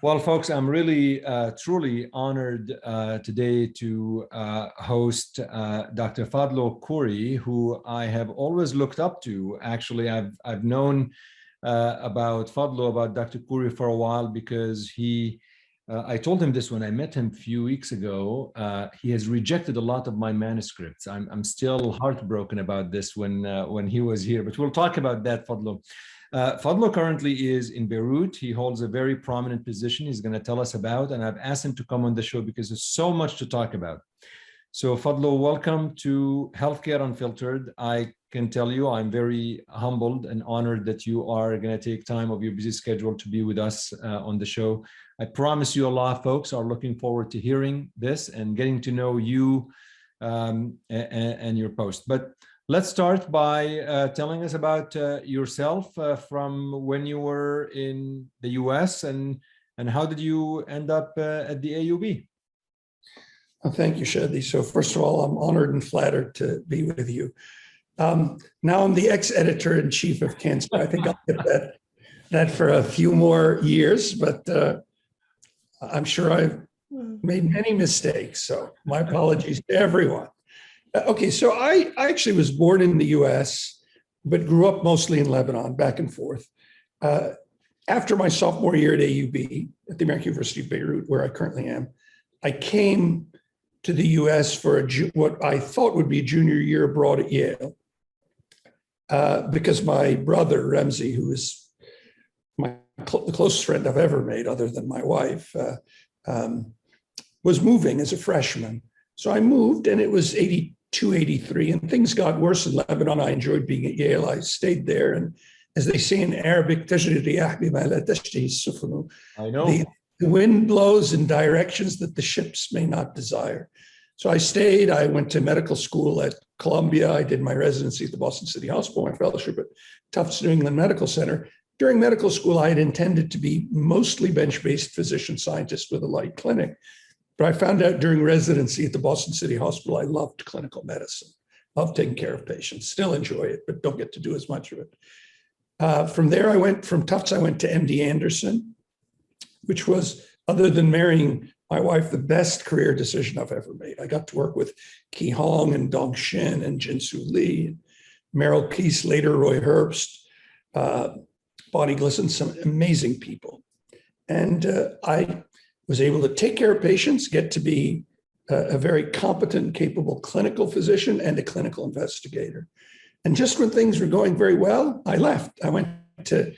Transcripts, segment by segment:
Well, folks, I'm really, truly honored today to host Dr. Fadlo Khuri, who I have always looked up to. Actually, I've known about Fadlo, about Dr. Khuri for a while because I told him this when I met him a few weeks ago. He has rejected a lot of my manuscripts. I'm still heartbroken about this when he was here, but we'll talk about that, Fadlo. Fadlo currently is in Beirut. He holds a very prominent position he's going to tell us about, and I've asked him to come on the show because there's so much to talk about. So Fadlo, welcome to Healthcare Unfiltered. I can tell you I'm very humbled and honored that you are going to take time of your busy schedule to be with us on the show. I promise you a lot of folks are looking forward to hearing this and getting to know you and your post. But let's start by telling us about yourself from when you were in the US and how did you end up at the AUB? Well, thank you, Shadi. So first of all, I'm honored and flattered to be with you. Now I'm the ex-editor-in-chief of Cancer. I think I'll get that for a few more years, but I'm sure I've made many mistakes. So my apologies to everyone. Okay, so I actually was born in the US, but grew up mostly in Lebanon, back and forth. After my sophomore year at AUB, at the American University of Beirut, where I currently am, I came to the US for what I thought would be a junior year abroad at Yale, because my brother, Ramsey, who is the closest friend I've ever made other than my wife, was moving as a freshman. So I moved, and it was 82, 83, and things got worse in Lebanon. I enjoyed being at Yale. I stayed there, and as they say in Arabic, I know. The wind blows in directions that the ships may not desire. So I stayed. I went to medical school at Columbia. I did my residency at the Boston City Hospital, my fellowship at Tufts New England Medical Center. During medical school, I had intended to be mostly bench-based physician scientist with a light clinic. But I found out during residency at the Boston City Hospital, I loved clinical medicine, loved taking care of patients, still enjoy it, but don't get to do as much of it. From there, from Tufts, I went to MD Anderson, which was, other than marrying my wife, the best career decision I've ever made. I got to work with Ki Hong and Dong Shin and Jinsu Lee, and Merrill Keese, later Roy Herbst, Bonnie Glisson, some amazing people. And I was able to take care of patients, get to be a very competent, capable clinical physician and a clinical investigator. And just when things were going very well, I left. I went to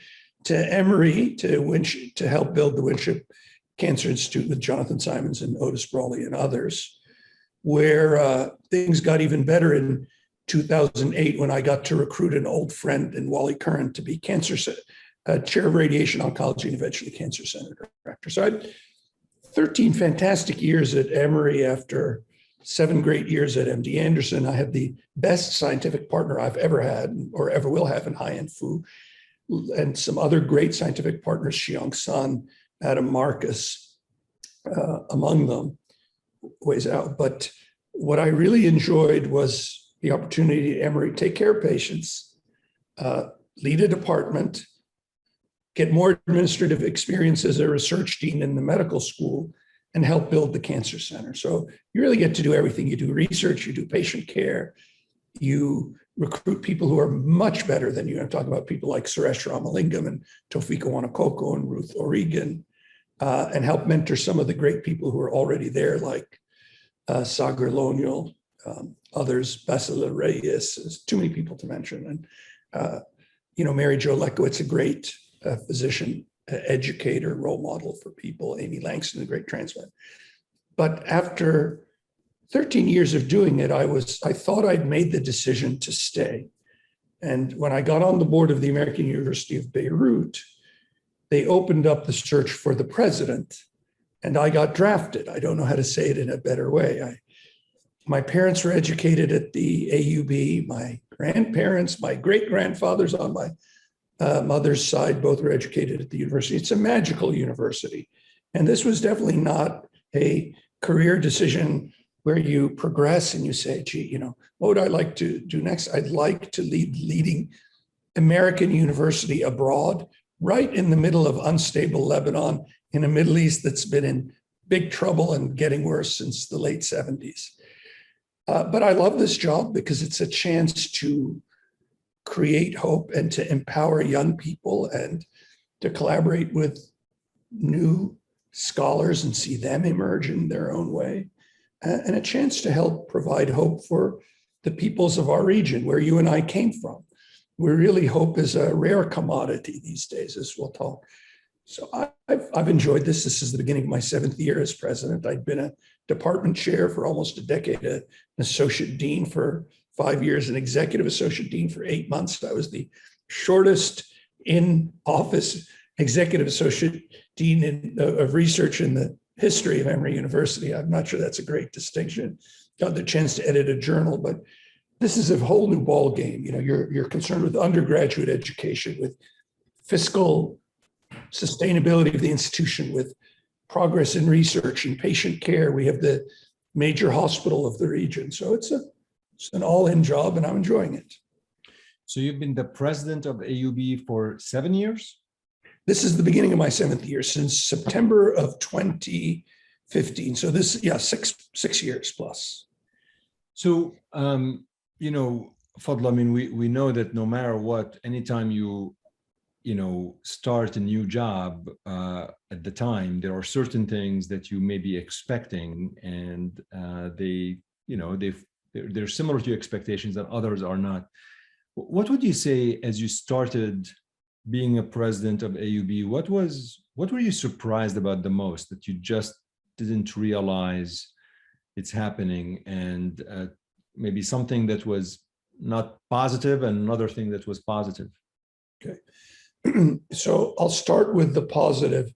Emory to help build the Winship Cancer Institute with Jonathan Simons and Otis Brawley and others, where things got even better in 2008 when I got to recruit an old friend in Wally Curran to be chair of radiation oncology and eventually cancer center director. So I had 13 fantastic years at Emory after 7 great years at MD Anderson. I had the best scientific partner I've ever had or ever will have in High-End Fu, and some other great scientific partners, Xiong Sun, Adam Marcus, among them, ways out. But what I really enjoyed was the opportunity at Emory to take care of patients, lead a department, get more administrative experience as a research dean in the medical school, and help build the cancer center. So you really get to do everything. You do research, you do patient care, you recruit people who are much better than you. I'm talking about people like Suresh Ramalingam and Tofika Wanakoko and Ruth O'Regan, and help mentor some of the great people who are already there, like Sagar Lonial, others, Basila Reyes. There's too many people to mention. And, Mary Jo Lekowitz, a great physician, educator, role model for people. Amy Langston, a great transplant. But after 13 years of doing it, I thought I'd made the decision to stay. And when I got on the board of the American University of Beirut, they opened up the search for the president, and I got drafted. I don't know how to say it in a better way. My parents were educated at the AUB. My grandparents, my great-grandfathers on my mother's side, both were educated at the university. It's a magical university. And this was definitely not a career decision where you progress and you say, gee, what would I like to do next? I'd like to leading American university abroad, right in the middle of unstable Lebanon in a Middle East that's been in big trouble and getting worse since the late 70s. But I love this job because it's a chance to create hope and to empower young people and to collaborate with new scholars and see them emerge in their own way, and a chance to help provide hope for the peoples of our region where you and I came from, where really hope is a rare commodity these days, as we'll talk. So I've enjoyed this. This is the beginning of my 7th year as president. I'd been a department chair for almost a decade, an associate dean for 5 years, an executive associate dean for 8 months. I was the shortest in office executive associate dean of research in the history of Emory University. I'm not sure that's a great distinction. Got the chance to edit a journal, but this is a whole new ball game. You know, you're concerned with undergraduate education, with fiscal sustainability of the institution, with progress in research and patient care. We have the major hospital of the region. So it's an all-in job, and I'm enjoying it. So you've been the president of AUB for 7 years? This is the beginning of my 7th year, since September of 2015. So this, yeah, six years plus. So, you know, Fadlo, I mean, we know that no matter what, anytime you start a new job at the time, there are certain things that you may be expecting, and they're similar to your expectations and others are not. What would you say as you started being a president of AUB? What were you surprised about the most that you just didn't realize it's happening, and maybe something that was not positive and another thing that was positive? Okay. So I'll start with the positive.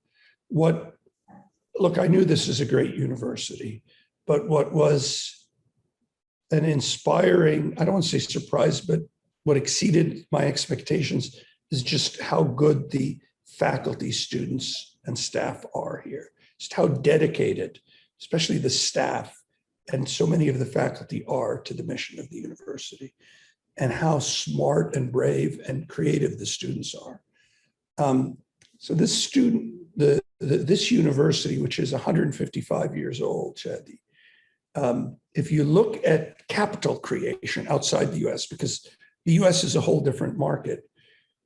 Look, I knew this is a great university, but what was an inspiring, I don't want to say surprise, but what exceeded my expectations is just how good the faculty, students, and staff are here. Just how dedicated, especially the staff, and so many of the faculty are to the mission of the university, and how smart and brave and creative the students are. So this university, which is 155 years old, Shadi, if you look at capital creation outside the US, because the US is a whole different market.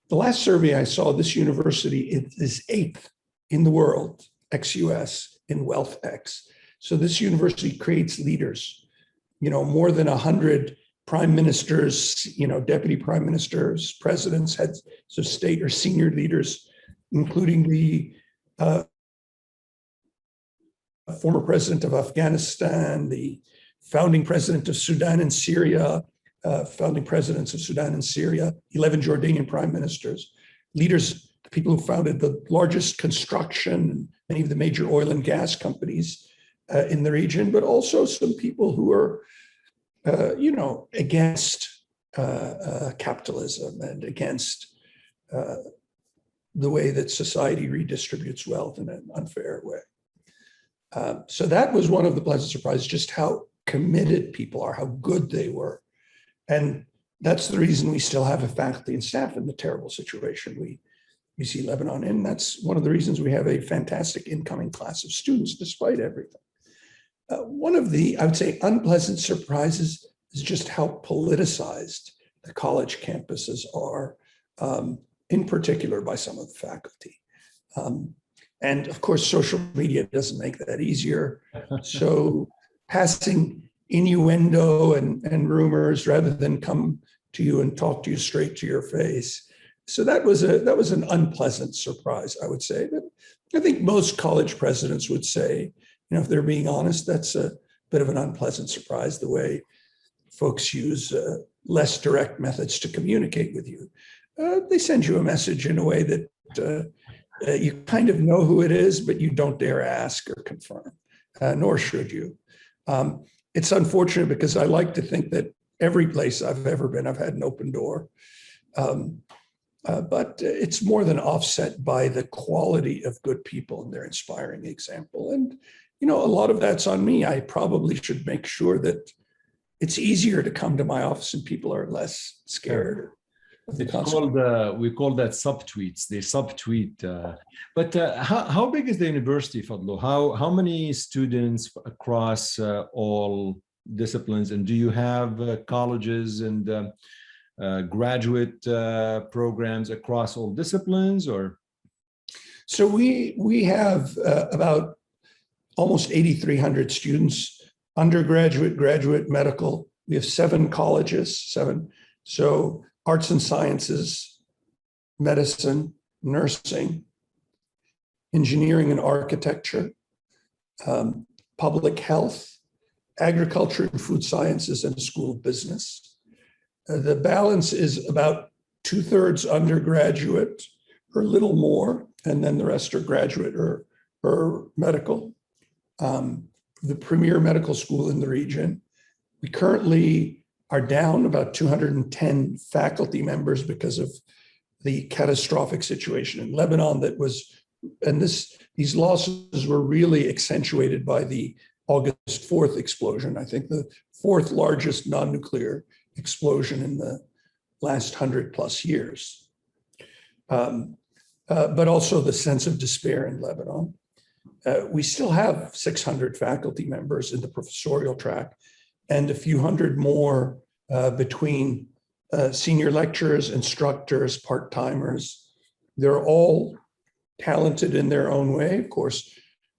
The last survey I saw, this university is 8th in the world, ex-US, in wealth X. So this university creates leaders, more than 100 prime ministers, deputy prime ministers, presidents, heads of state, or senior leaders, including the former president of Afghanistan, the founding president of Sudan and Syria, founding presidents of Sudan and Syria, 11 Jordanian prime ministers, leaders, the people who founded the largest construction, many of the major oil and gas companies in the region, but also some people who are against capitalism and against the way that society redistributes wealth in an unfair way. So that was one of the pleasant surprises, just how committed people are, how good they were. And that's the reason we still have a faculty and staff in the terrible situation we see Lebanon in. That's one of the reasons we have a fantastic incoming class of students, despite everything. One of the, I would say, unpleasant surprises is just how politicized the college campuses are, in particular by some of the faculty. And of course, social media doesn't make that easier. So passing innuendo and rumors rather than come to you and talk to you straight to your face. So that was an unpleasant surprise, I would say. But I think most college presidents would say, if they're being honest, that's a bit of an unpleasant surprise, the way folks use less direct methods to communicate with you. They send you a message in a way that you kind of know who it is, but you don't dare ask or confirm, nor should you. It's unfortunate because I like to think that every place I've ever been, I've had an open door. But it's more than offset by the quality of good people and their inspiring example. And, a lot of that's on me. I probably should make sure that it's easier to come to my office and people are less scared of the It's consequence. called, we call that subtweets. They subtweet. But how big is the university, Fadlo? How many students across all disciplines? And do you have colleges and graduate programs across all disciplines, or? So we have about almost 8,300 students, undergraduate, graduate, medical. We have 7 colleges, 7. So arts and sciences, medicine, nursing, engineering and architecture, public health, agriculture and food sciences, and a school of business. The balance is about 2/3 undergraduate or a little more, and then the rest are graduate or medical. The premier medical school in the region. We currently are down about 210 faculty members because of the catastrophic situation in Lebanon that was, and these losses were really accentuated by the August 4th explosion. I think the 4th largest non-nuclear explosion in the last 100+ years. But also the sense of despair in Lebanon. We still have 600 faculty members in the professorial track and a few hundred more between senior lecturers, instructors, part-timers. They're all talented in their own way. Of course,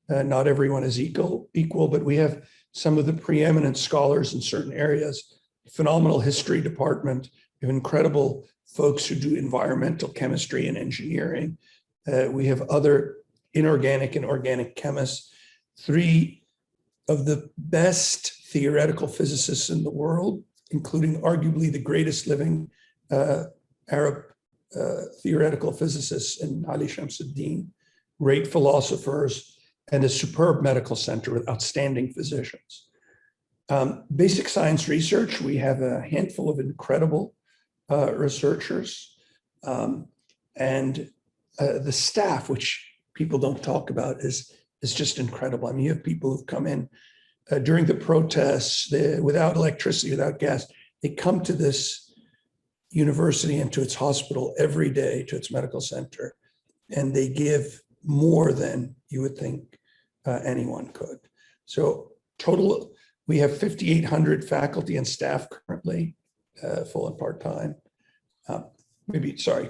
not everyone is equal, but we have some of the preeminent scholars in certain areas, phenomenal history department, we have incredible folks who do environmental chemistry and engineering. We have other inorganic and organic chemists, 3 of the best theoretical physicists in the world, including arguably the greatest living Arab theoretical physicists in Ali Shamsuddin, great philosophers, and a superb medical center with outstanding physicians. Basic science research, we have a handful of incredible researchers, and the staff, which people don't talk about, is just incredible. I mean, you have people who've come in during the protests without electricity, without gas. They come to this university and to its hospital every day, to its medical center, and they give more than you would think anyone could. So total, we have 5,800 faculty and staff currently, full and part-time.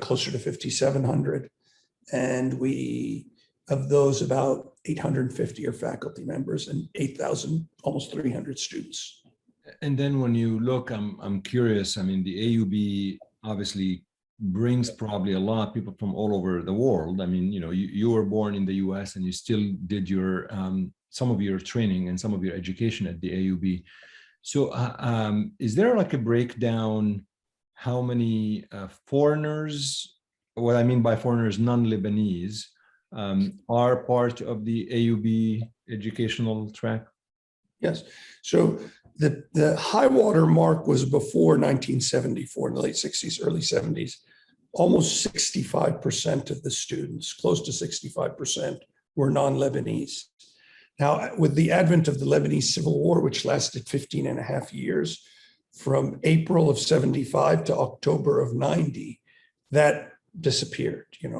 Closer to 5,700. And of those, about 850 are faculty members and 8,000, almost 300 students. And then when you look, I'm curious, I mean, the AUB obviously brings probably a lot of people from all over the world. I mean, you were born in the US and you still did your some of your training and some of your education at the AUB. So is there like a breakdown how many foreigners, what I mean by foreigners, non-Lebanese, are part of the AUB educational track? Yes. So the high water mark was before 1974, in the late 60s, early 70s. Almost 65% of the students, close to 65%, were non-Lebanese. Now, with the advent of the Lebanese Civil War, which lasted 15 and a half years, from April of 75 to October of 90, that disappeared. In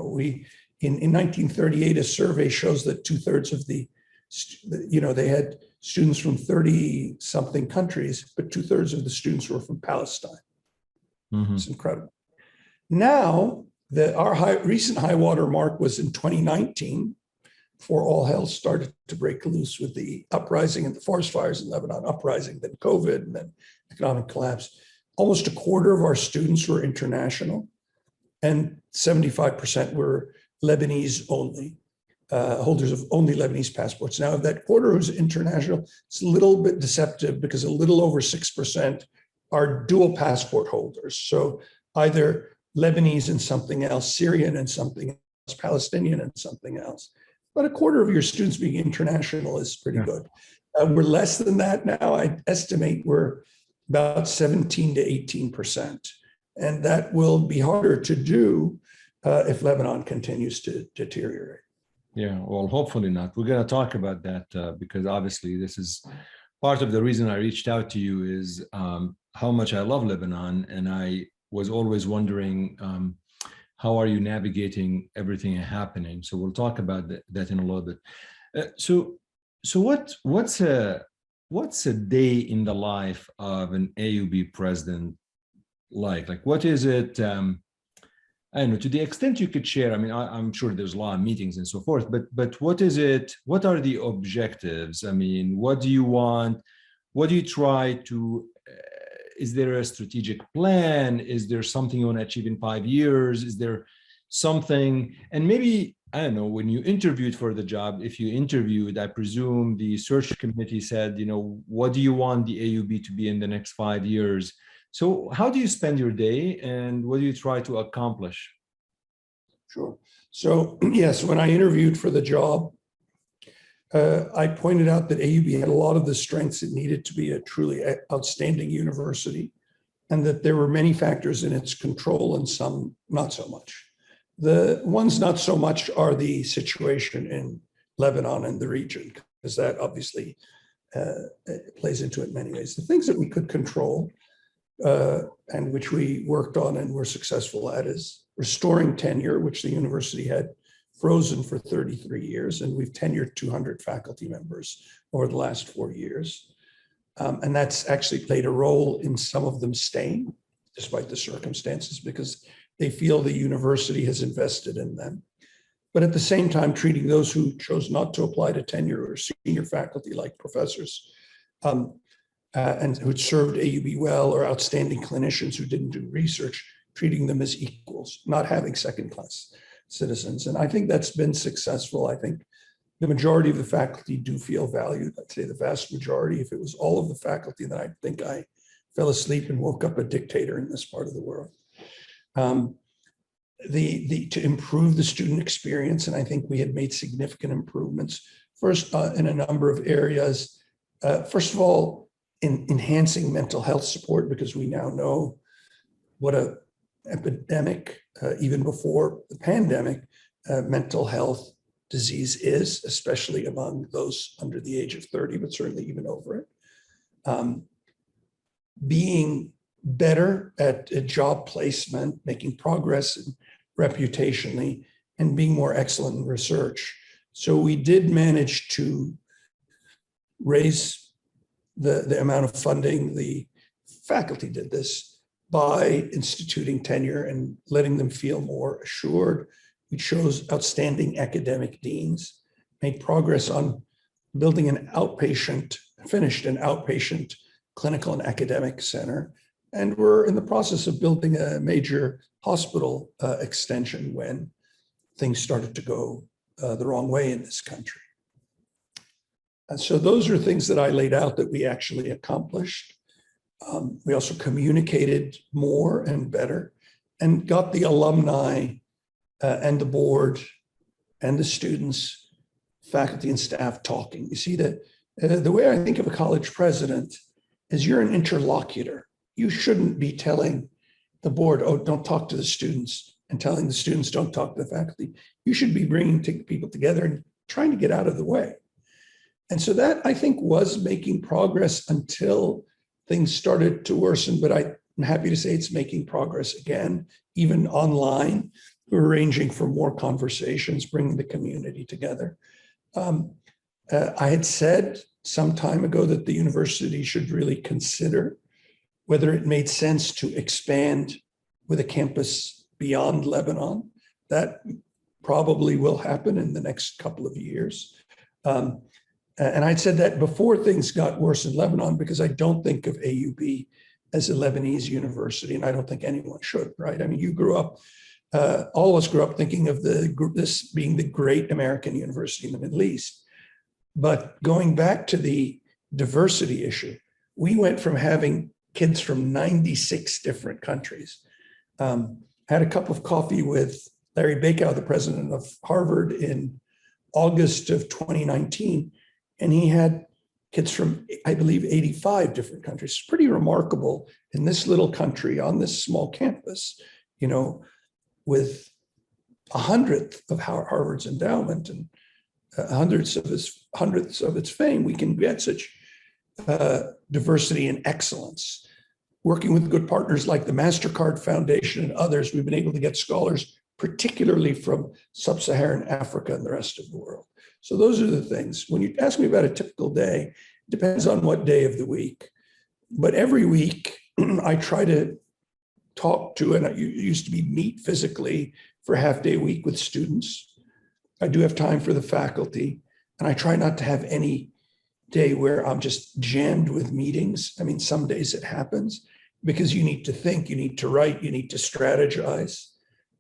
1938, a survey shows that 2/3 of they had students from 30 something countries, but 2/3 of the students were from Palestine. Mm-hmm. It's incredible. Now, our recent high water mark was in 2019, before all hell started to break loose with the uprising and the forest fires in Lebanon, uprising, then COVID, and then economic collapse. Almost a quarter of our students were international, and 75% were Lebanese only, holders of only Lebanese passports. Now, of that quarter who's international, it's a little bit deceptive because a little over 6% are dual passport holders. So either Lebanese and something else, Syrian and something else, Palestinian and something else. But a quarter of your students being international is pretty good. We're less than that now. I estimate we're about 17 to 18%. And that will be harder to do if Lebanon continues to deteriorate. Yeah, well, hopefully not. We're going to talk about that because obviously this is part of the reason I reached out to you is how much I love Lebanon. And I was always wondering, how are you navigating everything happening? So we'll talk about that in a little bit. So what's a day in the life of an AUB president like? Like, what is it? I don't know, to the extent you could share. I mean, I'm sure there's a lot of meetings and so forth, but what is it? What are the objectives? I mean, what do you want? What do you try to? Is there a strategic plan? Is there something you want to achieve in 5 years? Is there something? And maybe, I don't know, when you interviewed for the job, if you interviewed, I presume the search committee said, what do you want the AUB to be in the next 5 years? So how do you spend your day and what do you try to accomplish? Sure. So yes, when I interviewed for the job, I pointed out that AUB had a lot of the strengths it needed to be a truly outstanding university, and that there were many factors in its control and some not so much. The ones not so much are the situation in Lebanon and the region, because that obviously plays into it in many ways. The things that we could control and which we worked on and were successful at is restoring tenure, which the university had frozen for 33 years, and we've tenured 200 faculty members over the last 4 years. And that's actually played a role in some of them staying, despite the circumstances, because they feel the university has invested in them. But at the same time, treating those who chose not to apply to tenure or senior faculty like professors, and who had served AUB well, or outstanding clinicians who didn't do research, treating them as equals, not having second-class citizens. And I think that's been successful. I think the majority of the faculty do feel valued. I'd say the vast majority. If it was all of the faculty, then I think I fell asleep and woke up a dictator in this part of the world. To improve the student experience, and I think we had made significant improvements. First, in a number of areas. First of all, in enhancing mental health support, because we now know what a epidemic, even before the pandemic, mental health disease is, especially among those under the age of 30, but certainly even over it. Being better at a job placement, making progress reputationally, and being more excellent in research. So we did manage to raise the amount of funding. The faculty did this by instituting tenure and letting them feel more assured. We chose outstanding academic deans, made progress on building finished an outpatient clinical and academic center, and we're in the process of building a major hospital extension when things started to go the wrong way in this country. And so those are things that I laid out that we actually accomplished. We also communicated more and better and got the alumni and the board and the students, faculty and staff talking. You see, the way I think of a college president is you're an interlocutor. You shouldn't be telling the board, oh, don't talk to the students, and telling the students, don't talk to the faculty. You should be bringing people together and trying to get out of the way. And so that, I think, was making progress until things started to worsen, but I'm happy to say it's making progress again, even online. We're arranging for more conversations, bringing the community together. I had said some time ago that the university should really consider whether it made sense to expand with a campus beyond Lebanon. That probably will happen in the next couple of years. And I'd said that before things got worse in Lebanon, because I don't think of AUB as a Lebanese university, and I don't think anyone should, right? I mean, you grew up, all of us grew up thinking of this being the great American university in the Middle East. But going back to the diversity issue, we went from having kids from 96 different countries. Had a cup of coffee with Larry Bakow, the president of Harvard, in August of 2019, and he had kids from, I believe, 85 different countries. It's pretty remarkable in this little country on this small campus, with 100th of Harvard's endowment and hundreds of its fame, we can get such diversity and excellence. working with good partners like the MasterCard Foundation and others, we've been able to get scholars, particularly from sub-Saharan Africa and the rest of the world. So those are the things. When you ask me about a typical day, it depends on what day of the week. But every week, I try to talk to, and it used to be meet physically for a half-day week with students. I do have time for the faculty, and I try not to have any day where I'm just jammed with meetings. I mean, some days it happens because you need to think, you need to write, you need to strategize.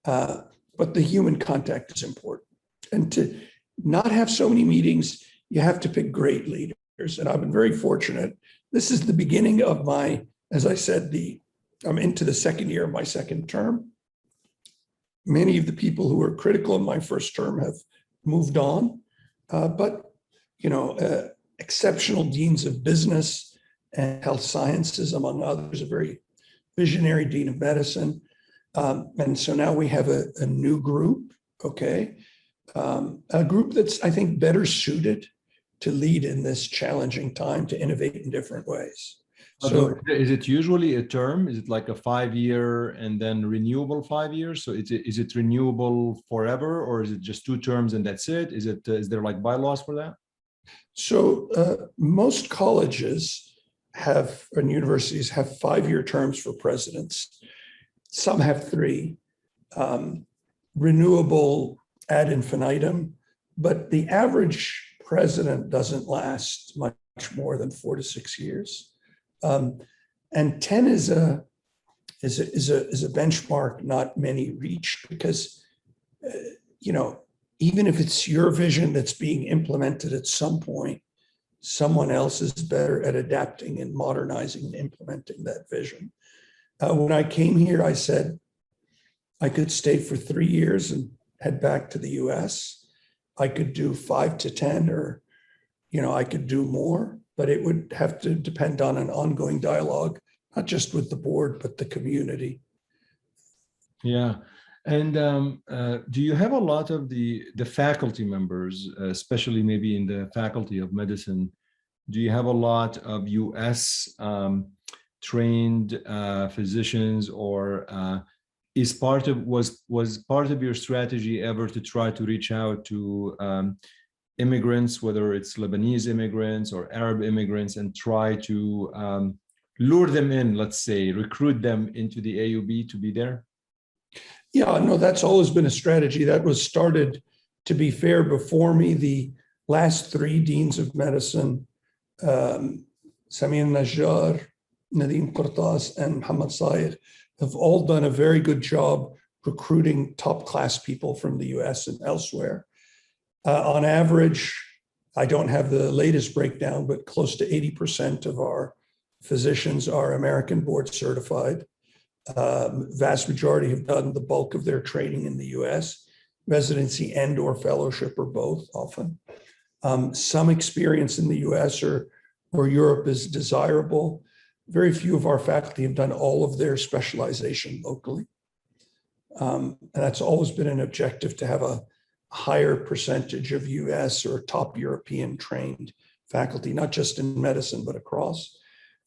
But the human contact is important. And to not have so many meetings, you have to pick great leaders. And I've been very fortunate. This is the beginning of my, as I said, I'm into the second year of my second term. Many of the people who were critical in my first term have moved on. But, exceptional deans of business and health sciences, among others, a very visionary dean of medicine. And so now we have a new group, okay? A group that's, I think, better suited to lead in this challenging time, to innovate in different ways. So is it usually a term? Is it like a 5-year and then renewable 5 years? So is it renewable forever, or is it just 2 terms and that's it? Is there like bylaws for that? So most colleges and universities have 5-year terms for presidents. Some have 3, renewable ad infinitum, but the average president doesn't last much more than 4 to 6 years. And 10 is a benchmark not many reach, because even if it's your vision that's being implemented at some point, someone else is better at adapting and modernizing and implementing that vision. When I came here, I said I could stay for 3 years and head back to the US. I could do 5 to 10, or, I could do more, but it would have to depend on an ongoing dialogue, not just with the board, but the community. Yeah. And do you have a lot of the faculty members, especially maybe in the Faculty of Medicine, do you have a lot of US trained physicians, or was part of your strategy ever to try to reach out to immigrants, whether it's Lebanese immigrants or Arab immigrants, and try to lure them in, let's say, recruit them into the AUB to be there? Yeah, no, that's always been a strategy that was started, to be fair, before me. The last 3 deans of medicine, Samir Najjar, Nadeem Qurtas, and Mohammed Sayed, have all done a very good job recruiting top-class people from the US and elsewhere. On average, I don't have the latest breakdown, but close to 80% of our physicians are American board certified. Vast majority have done the bulk of their training in the US, residency and or fellowship, or both often. Some experience in the US or Europe is desirable. Very few of our faculty have done all of their specialization locally. And that's always been an objective, to have a higher percentage of US or top European trained faculty, not just in medicine, but across.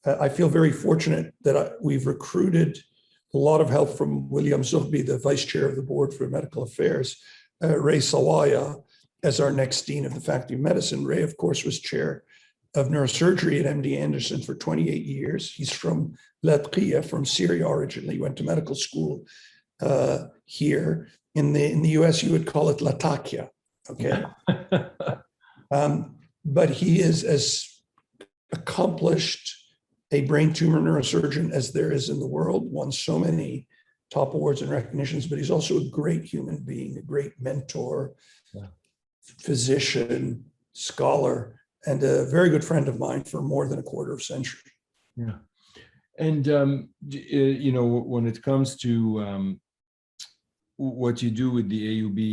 I feel very fortunate that we've recruited a lot of help from William Zuhbi, the vice chair of the board for medical affairs, Ray Sawaya, as our next dean of the Faculty of Medicine. Ray, of course, was chair of neurosurgery at MD Anderson for 28 years. He's from Latqiya, from Syria originally. He went to medical school here. In the US, you would call it Latakia, okay? But he is as accomplished a brain tumor neurosurgeon as there is in the world, won so many top awards and recognitions, but he's also a great human being, a great mentor, physician, scholar, and a very good friend of mine for more than a quarter of a century. Yeah. And, when it comes to what you do with the AUB,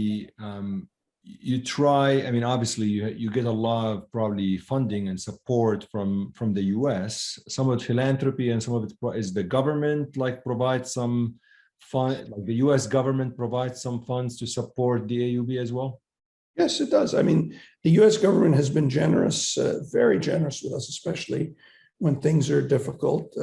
you try, obviously you get a lot of probably funding and support from the US, some of it philanthropy and some of it is the government provides some fund, like the US government provides some funds to support the AUB as well? Yes, it does. The US government has been generous, very generous with us, especially when things are difficult.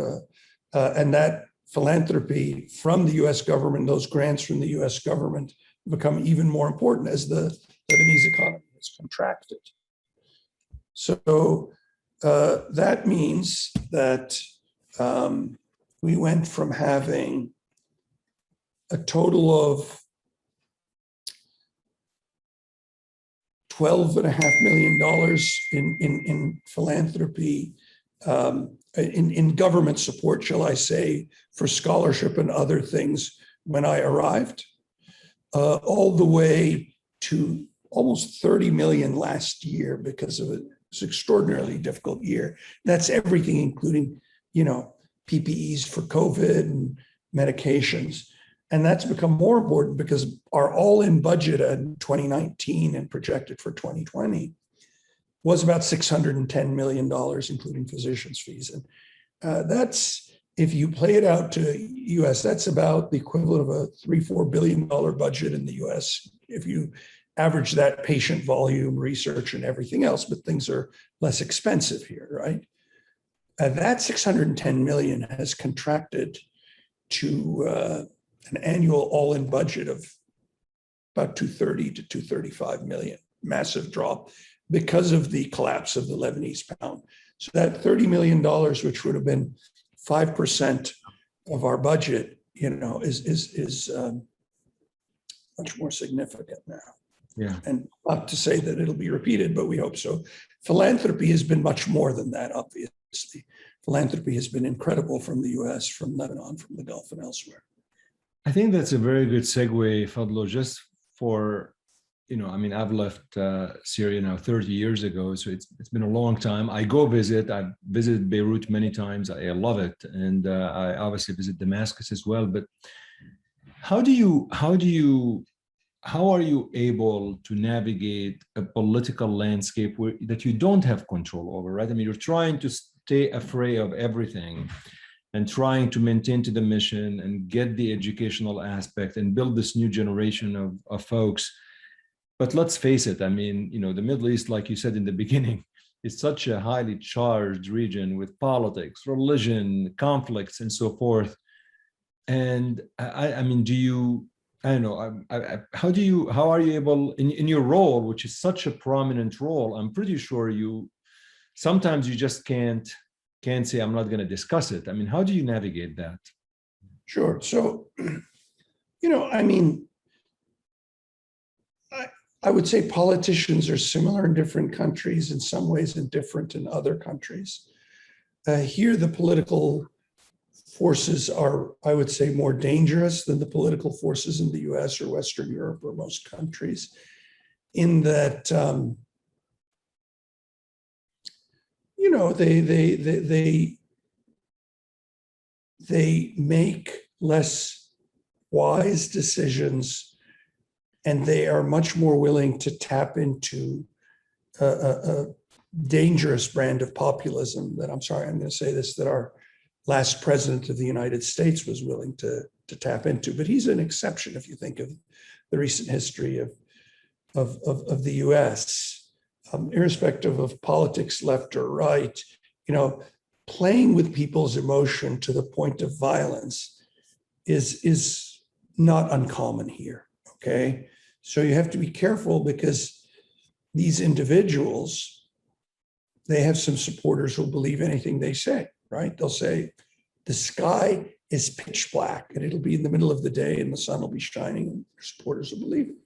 and that philanthropy from the US government, those grants from the US government, become even more important as the Lebanese economy has contracted. So that means that we went from having a total of $12.5 million in philanthropy, in government support, shall I say, for scholarship and other things when I arrived, all the way to almost 30 million last year because of an extraordinarily difficult year. That's everything, including, PPEs for COVID and medications. And that's become more important because our all-in budget in 2019 and projected for 2020 was about $610 million, including physicians' fees. And that's, if you play it out to US, that's about the equivalent of a $3-4 billion budget in the US. If you average that patient volume, research, and everything else, but things are less expensive here, right? That 610 million has contracted to an annual all-in budget of about 230 to 235 million, massive drop because of the collapse of the Lebanese pound. So that $30 million, which would have been 5% of our budget, is much more significant now. Yeah. And not to say that it'll be repeated, but we hope so. Philanthropy has been much more than that, obviously. Philanthropy has been incredible from the US, from Lebanon, from the Gulf, and elsewhere. I think that's a very good segue, Fadlo, just for, I've left Syria now 30 years ago, so it's been a long time. I go visit. I've visited Beirut many times. I love it. And I obviously visit Damascus as well. But how are you able to navigate a political landscape that you don't have control over, right? I mean, you're trying to stay afraid of everything and trying to maintain to the mission and get the educational aspect and build this new generation of folks. But let's face it, I mean, the Middle East, like you said in the beginning, is such a highly charged region with politics, religion, conflicts, and so forth. And I mean, how are you able, in your role, which is such a prominent role, I'm pretty sure sometimes you just can't say, I'm not going to discuss it. I mean, how do you navigate that? Sure. So, I would say politicians are similar in different countries, in some ways, and different in other countries. Here, the political forces are, I would say, more dangerous than the political forces in the US or Western Europe or most countries, in that, they make less wise decisions, and they are much more willing to tap into a dangerous brand of populism that, I'm going to say this, that our last president of the United States was willing to tap into. But he's an exception if you think of the recent history of the US. Irrespective of politics, left or right, playing with people's emotion to the point of violence is not uncommon here, okay? So you have to be careful because these individuals, they have some supporters who'll believe anything they say, right? They'll say, the sky is pitch black and it'll be in the middle of the day and the sun will be shining and their supporters will believe it.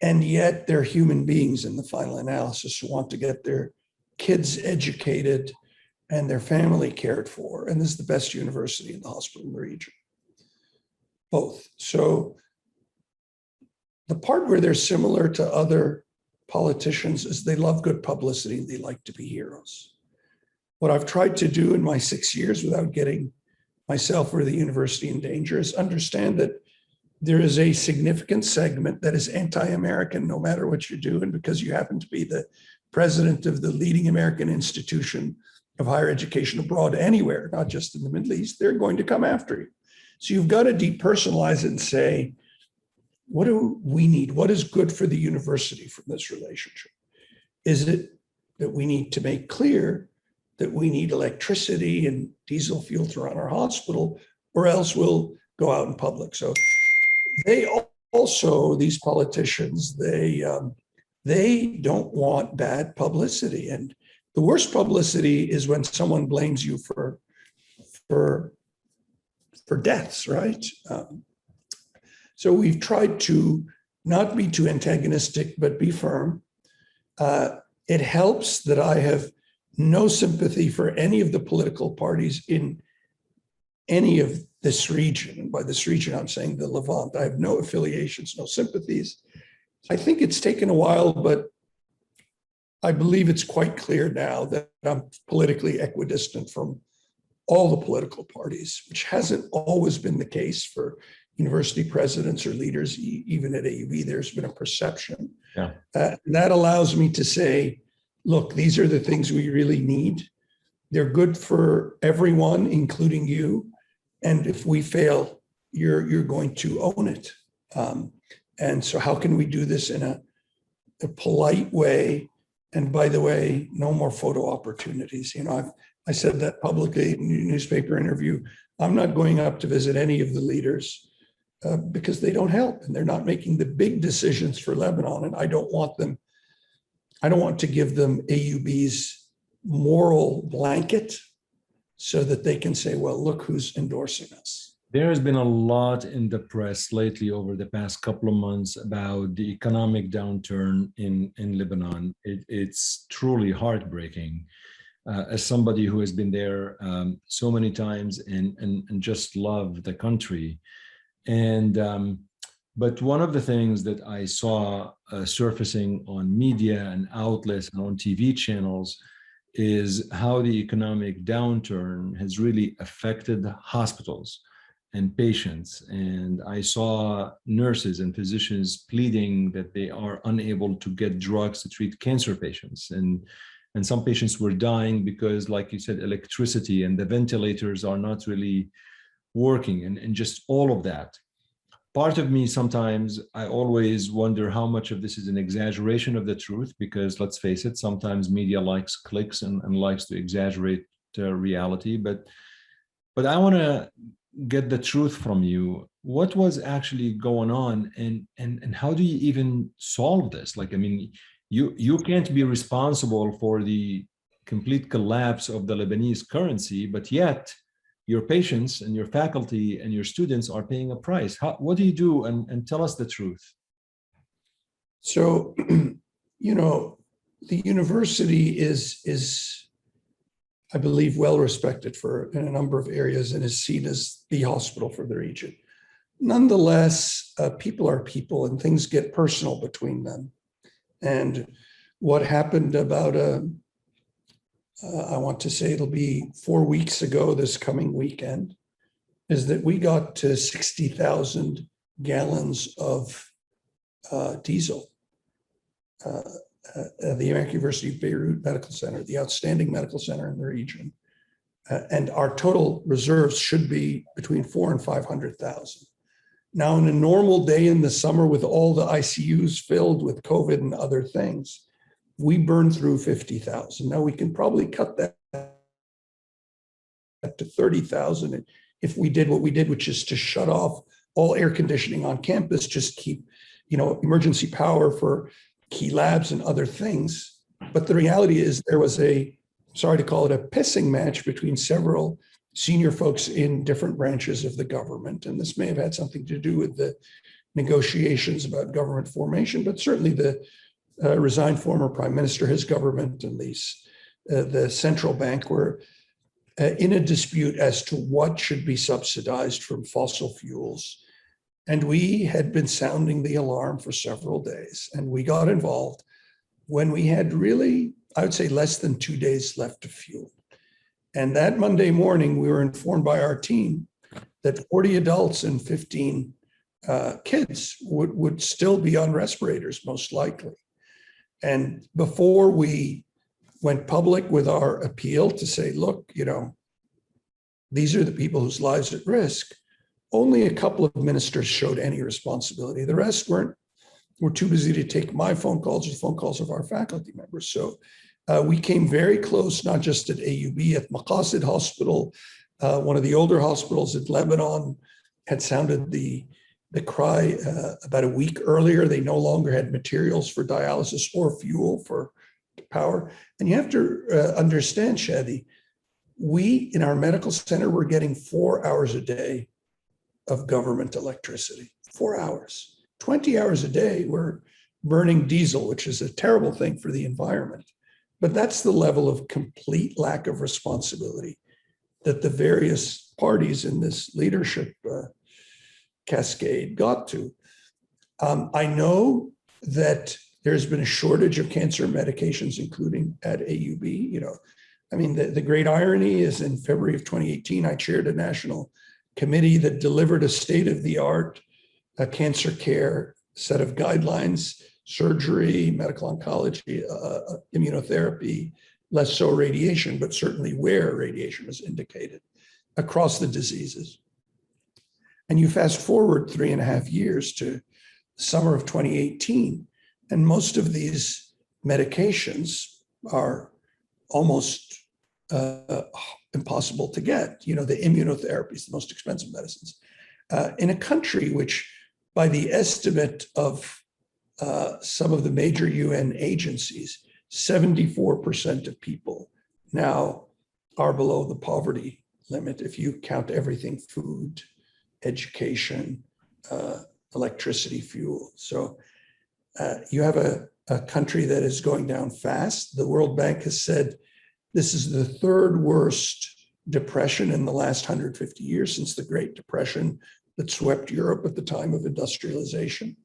And yet they're human beings in the final analysis who want to get their kids educated and their family cared for. And this is the best university in the hospital in the region. Both. So the part where they're similar to other politicians is they love good publicity and they like to be heroes. What I've tried to do in my 6 years without getting myself or the university in danger is understand that there is a significant segment that is anti-American no matter what you do. And because you happen to be the president of the leading American institution of higher education abroad anywhere, not just in the Middle East, they're going to come after you. So you've got to depersonalize it and say, what do we need? What is good for the university from this relationship? Is it that we need to make clear that we need electricity and diesel fuel to run our hospital, or else we'll go out in public. So they also, these politicians, they don't want bad publicity. And the worst publicity is when someone blames you for deaths, right? So we've tried to not be too antagonistic, but be firm. It helps that I have no sympathy for any of the political parties in any of this region. And by this region, I'm saying the Levant. I have no affiliations, no sympathies. I think it's taken a while, but I believe it's quite clear now that I'm politically equidistant from all the political parties, which hasn't always been the case for university presidents or leaders. Even at AUB, there's been a perception. Yeah. That allows me to say, look, these are the things we really need. They're good for everyone, including you. And if we fail, you're going to own it. And so how can we do this in a polite way? And by the way, no more photo opportunities. I said that publicly in a newspaper interview. I'm not going up to visit any of the leaders because they don't help and they're not making the big decisions for Lebanon. And I don't want to give them AUB's moral blanket so that they can say, well, look who's endorsing us. There has been a lot in the press lately over the past couple of months about the economic downturn in Lebanon. It's truly heartbreaking. As somebody who has been there so many times and just love the country. But one of the things that I saw surfacing on media and outlets and on TV channels is how the economic downturn has really affected hospitals and patients. And I saw nurses and physicians pleading that they are unable to get drugs to treat cancer patients. And some patients were dying because, like you said, electricity and the ventilators are not really working and just all of that. Part of me sometimes, I always wonder how much of this is an exaggeration of the truth, because let's face it, sometimes media likes clicks and likes to exaggerate reality. But I want to get the truth from you. What was actually going on and how do you even solve this? Like, I mean, you can't be responsible for the complete collapse of the Lebanese currency, but yet your patients and your faculty and your students are paying a price. What do you do? And tell us the truth. So, the university is, I believe, well respected in a number of areas and is seen as the hospital for the region. Nonetheless, people are people and things get personal between them. And what happened about I want to say it'll be 4 weeks ago this coming weekend, is that we got to 60,000 gallons of diesel. The American University of Beirut Medical Center, the outstanding medical center in the region. And our total reserves should be between 400,000 and 500,000. Now, in a normal day in the summer with all the ICUs filled with COVID and other things, we burn through 50,000. Now we can probably cut that to 30,000 if we did what we did, which is to shut off all air conditioning on campus, just keep, emergency power for key labs and other things. But the reality is there was sorry to call it a pissing match between several senior folks in different branches of the government. And this may have had something to do with the negotiations about government formation, but certainly the resigned former prime minister, his government, and the central bank were in a dispute as to what should be subsidized from fossil fuels. And we had been sounding the alarm for several days. And we got involved when we had really, I would say, less than 2 days left of fuel. And that Monday morning, we were informed by our team that 40 adults and 15 kids would still be on respirators, most likely. And before we went public with our appeal to say, look, these are the people whose lives are at risk, only a couple of ministers showed any responsibility. The rest were too busy to take my phone calls or phone calls of our faculty members. So We came very close, not just at AUB, at Maqasid Hospital, one of the older hospitals in Lebanon, had sounded the cry about a week earlier. They no longer had materials for dialysis or fuel for power. And you have to understand, Shadi, we in our medical center were getting 4 hours a day of government electricity. 4 hours. 20 hours a day, we're burning diesel, which is a terrible thing for the environment. But that's the level of complete lack of responsibility that the various parties in this leadership cascade got to. I know that there's been a shortage of cancer medications, including at AUB. The great irony is in February of 2018, I chaired a national committee that delivered a state-of-the-art cancer care set of guidelines, surgery, medical oncology, immunotherapy, less so radiation, but certainly where radiation is indicated across the diseases. And you fast forward 3.5 years to summer of 2018, and most of these medications are almost impossible to get. The immunotherapy is the most expensive medicines. In a country which, by the estimate of some of the major UN agencies, 74% of people now are below the poverty limit if you count everything: food, education, electricity, fuel. So you have a country that is going down fast. The World Bank has said this is the third worst depression in the last 150 years since the Great Depression that swept Europe at the time of industrialization.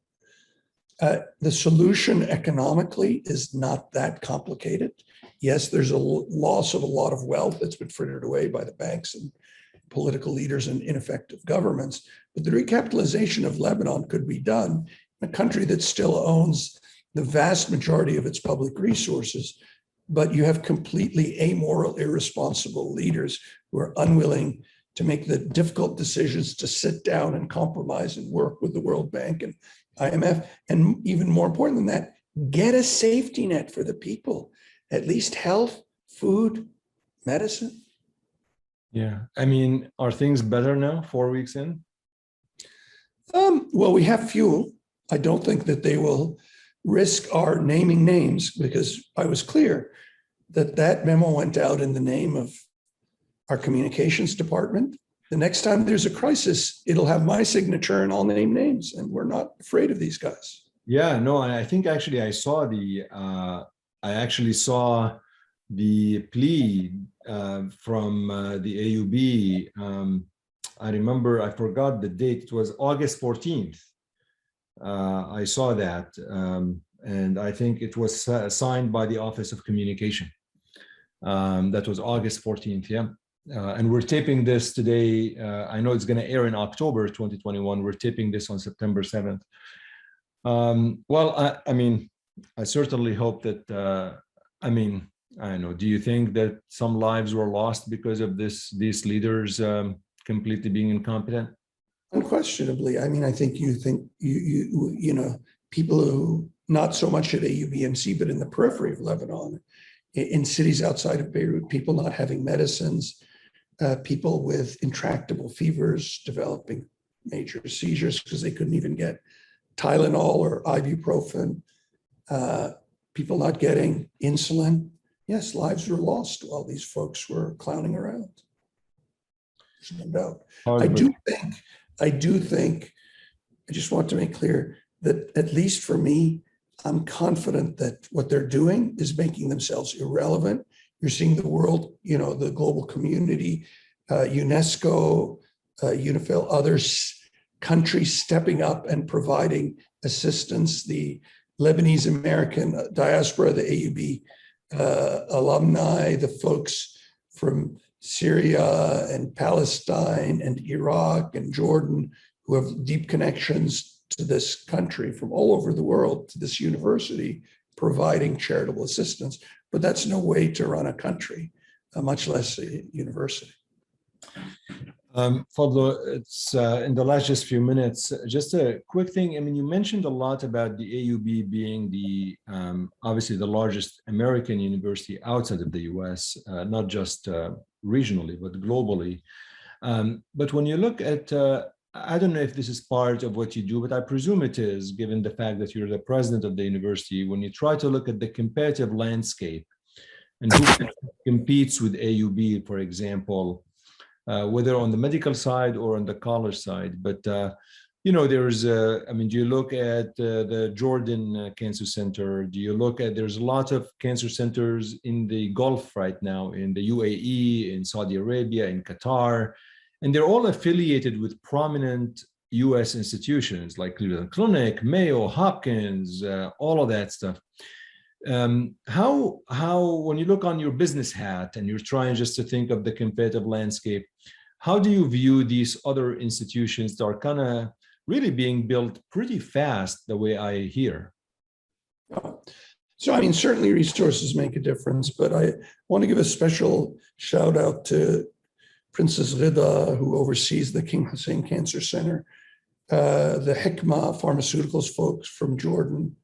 The solution economically is not that complicated. Yes, there's a loss of a lot of wealth that's been frittered away by the banks and political leaders and ineffective governments, but the recapitalization of Lebanon could be done in a country that still owns the vast majority of its public resources, but you have completely amoral, irresponsible leaders who are unwilling to make the difficult decisions to sit down and compromise and work with the World Bank and IMF, and even more important than that, get a safety net for the people, at least health, food, medicine. Yeah. Are things better now, 4 weeks in? Well, we have fuel. I don't think that they will risk our naming names, because I was clear that memo went out in the name of our communications department. The next time there's a crisis, it'll have my signature and I'll name names, and we're not afraid of these guys. Yeah, no, I think actually I saw the plea from the AUB. I remember, I forgot the date. It was August 14th. I saw that, and I think it was signed by the Office of Communication. That was August 14th, yeah. And we're taping this today. I know it's going to air in October 2021. We're taping this on September 7th. I certainly hope that, I don't know, do you think that some lives were lost because of these leaders completely being incompetent? Unquestionably. I think people who, not so much at AUBMC, but in the periphery of Lebanon, in cities outside of Beirut, people not having medicines, people with intractable fevers, developing major seizures because they couldn't even get Tylenol or ibuprofen, people not getting insulin. Yes, lives were lost while these folks were clowning around. There's no doubt. I do think, I just want to make clear that, at least for me, I'm confident that what they're doing is making themselves irrelevant. You're seeing the world, the global community, UNESCO, UNIFIL, other countries stepping up and providing assistance. The Lebanese American diaspora, the AUB alumni, the folks from Syria and Palestine and Iraq and Jordan who have deep connections to this country from all over the world, to this university, providing charitable assistance. But that's no way to run a country, much less a university. Fadlo, it's in the last just few minutes, just a quick thing. I mean, you mentioned a lot about the AUB being the obviously the largest American university outside of the US, not just regionally, but globally. But when you look at, I don't know if this is part of what you do, but I presume it is, given the fact that you're the president of the university, when you try to look at the competitive landscape and who competes with AUB, for example, whether on the medical side or on the college side. But, there's, I mean, do you look at the Jordan Cancer Center? Do you look at, there's a lot of cancer centers in the Gulf right now, in the UAE, in Saudi Arabia, in Qatar, and they're all affiliated with prominent US institutions like Cleveland Clinic, Mayo, Hopkins, all of that stuff. How when you look on your business hat and you're trying just to think of the competitive landscape, how do you view these other institutions that are kind of really being built pretty fast, the way I hear? So, I mean, certainly resources make a difference, but I want to give a special shout out to Princess Rida, who oversees the King Hussein Cancer Center, the Hikma Pharmaceuticals folks from Jordan,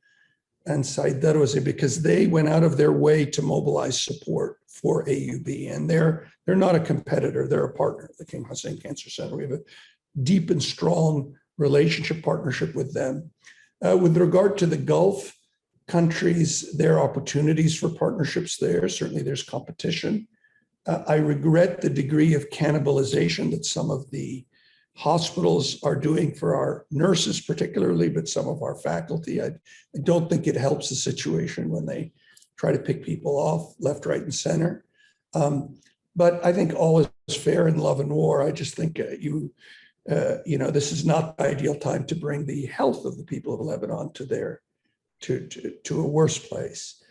and Said Darwaze, because they went out of their way to mobilize support for AUB. And they're not a competitor, they're a partner, the King Hussein Cancer Center. We have a deep and strong partnership with them. With regard to the Gulf countries, there are opportunities for partnerships there. Certainly there's competition. I regret the degree of cannibalization that some of the hospitals are doing for our nurses particularly, but some of our faculty. I don't think it helps the situation when they try to pick people off left, right, and center. But I think all is fair in love and war. I just think this is not the ideal time to bring the health of the people of Lebanon to a worse place.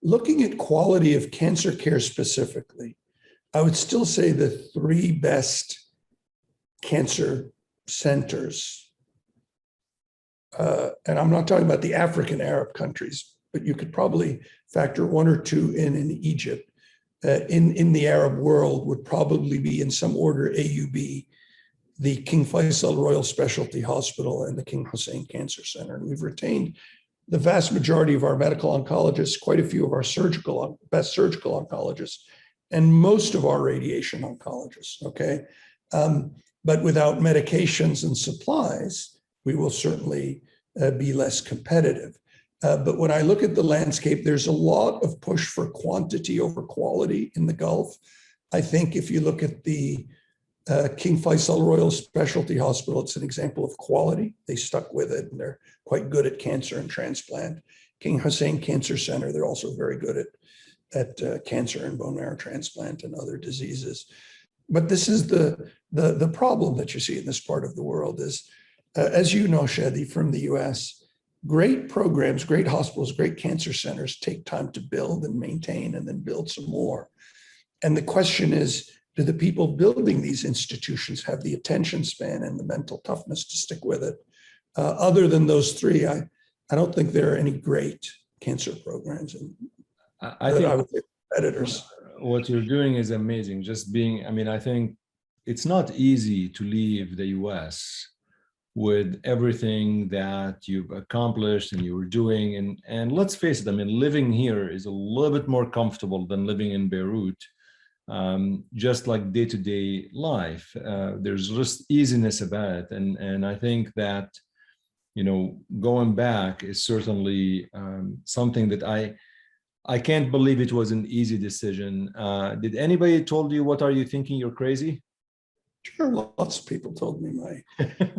Looking at quality of cancer care specifically, I would still say the three best cancer centers, and I'm not talking about the African Arab countries, but you could probably factor one or two in Egypt. In the Arab world would probably be in some order AUB, the King Faisal Royal Specialty Hospital, and the King Hussein Cancer Center. And we've retained the vast majority of our medical oncologists, quite a few of our best surgical oncologists, and most of our radiation oncologists, okay? But without medications and supplies, we will certainly be less competitive. But when I look at the landscape, there's a lot of push for quantity over quality in the Gulf. I think if you look at the King Faisal Royal Specialty Hospital, it's an example of quality. They stuck with it, and they're quite good at cancer and transplant. King Hussein Cancer Center, they're also very good at cancer and bone marrow transplant and other diseases. But this is the problem that you see in this part of the world is, as you know, Shadi, from the US, great programs, great hospitals, great cancer centers take time to build and maintain and then build some more. And the question is, do the people building these institutions have the attention span and the mental toughness to stick with it? Other than those three, I don't think there are any great cancer programs. And I think I would say competitors. What you're doing is amazing. I think it's not easy to leave the US with everything that you've accomplished and you were doing. And let's face it, I mean, living here is a little bit more comfortable than living in Beirut. Just like day-to-day life, there's just easiness about it. And I think that, going back is certainly something that I can't believe it was an easy decision. Did anybody told you, what are you thinking? You're crazy? Sure, lots of people told me.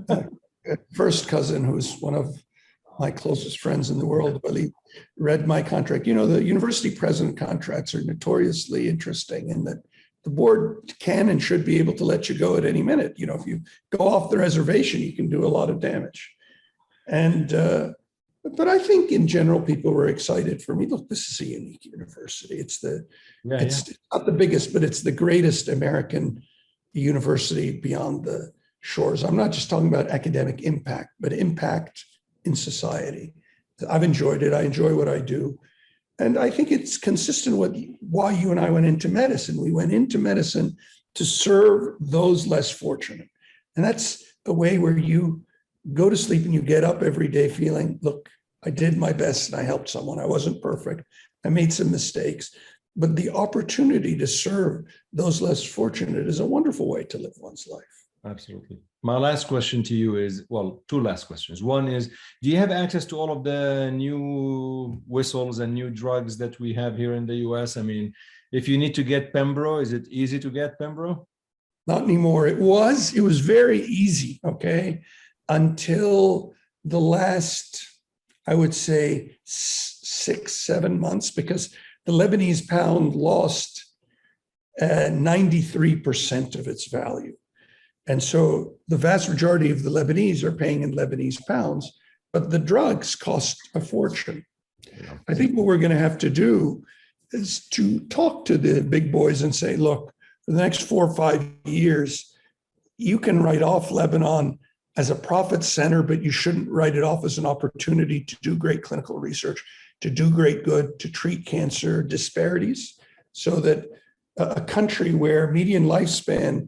My first cousin, who's one of my closest friends in the world, Wali, read my contract. The university president contracts are notoriously interesting in that the board can and should be able to let you go at any minute. If you go off the reservation, you can do a lot of damage. But I think in general, people were excited for me. Look, this is a unique university. It's not the biggest, but it's the greatest American university beyond the shores. I'm not just talking about academic impact, but impact in society. I've enjoyed it. I enjoy what I do. And I think it's consistent with why you and I went into medicine. We went into medicine to serve those less fortunate. And that's a way where you go to sleep and you get up every day feeling, look, I did my best and I helped someone. I wasn't perfect. I made some mistakes. But the opportunity to serve those less fortunate is a wonderful way to live one's life. Absolutely. My last question to you is, well, two last questions. One is, do you have access to all of the new whistles and new drugs that we have here in the US? I mean, if you need to get Pembro, is it easy to get Pembro? Not anymore. It was very easy, okay, until the last, I would say, 6-7 months, because the Lebanese pound lost 93% of its value. And so the vast majority of the Lebanese are paying in Lebanese pounds, but the drugs cost a fortune. Yeah. I think what we're going to have to do is to talk to the big boys and say, look, for the next 4 or 5 years, you can write off Lebanon as a profit center, but you shouldn't write it off as an opportunity to do great clinical research, to do great good, to treat cancer disparities, so that a country where median lifespan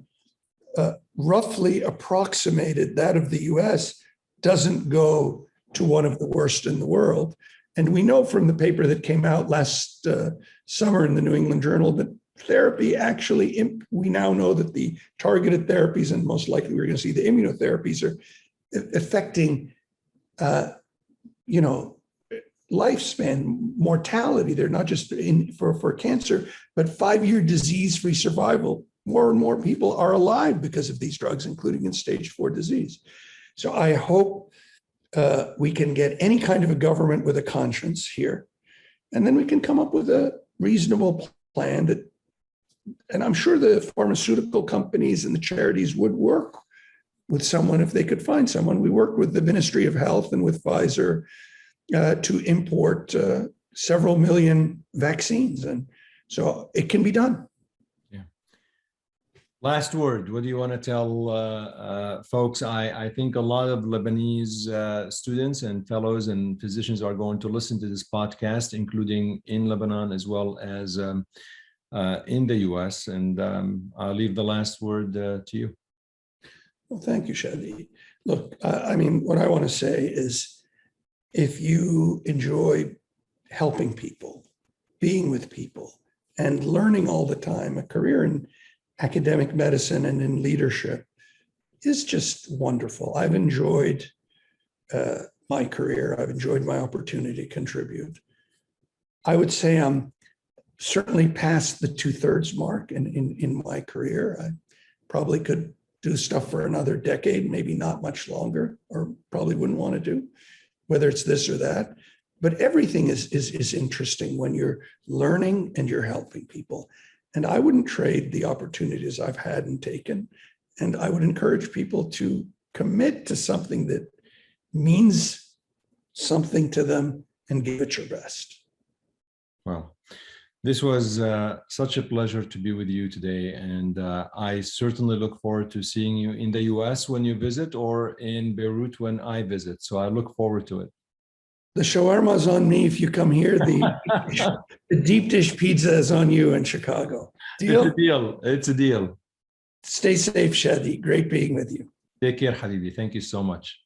roughly approximated that of the US doesn't go to one of the worst in the world. And we know from the paper that came out last summer in the New England Journal that therapy actually, we now know that the targeted therapies, and most likely we're going to see the immunotherapies, are affecting, lifespan, mortality. They're not just for cancer, but 5-year disease-free survival. More and more people are alive because of these drugs, including in stage 4 disease. So I hope we can get any kind of a government with a conscience here, and then we can come up with a reasonable plan that, and I'm sure the pharmaceutical companies and the charities would work with someone if they could find someone. We work with the Ministry of Health and with Pfizer to import several million vaccines. And so it can be done. Yeah. Last word, what do you want to tell folks? I think a lot of Lebanese students and fellows and physicians are going to listen to this podcast, including in Lebanon as well as in the US. And I'll leave the last word to you. Well, thank you, Shadi. Look, I mean, what I want to say is, if you enjoy helping people, being with people, and learning all the time, a career in academic medicine and in leadership is just wonderful. I've enjoyed my career. I've enjoyed my opportunity to contribute. I would say I'm certainly past the 2/3 mark in my career. I probably could do stuff for another decade, maybe not much longer, or probably wouldn't want to do, whether it's this or that. But everything is interesting when you're learning and you're helping people. And I wouldn't trade the opportunities I've had and taken. And I would encourage people to commit to something that means something to them and give it your best. Well, this was such a pleasure to be with you today. And I certainly look forward to seeing you in the US when you visit, or in Beirut when I visit. So I look forward to it. The shawarma's on me if you come here. The deep dish pizza is on you in Chicago. Deal? It's a deal. It's a deal. Stay safe, Shadi. Great being with you. Take care, Habibi. Thank you so much.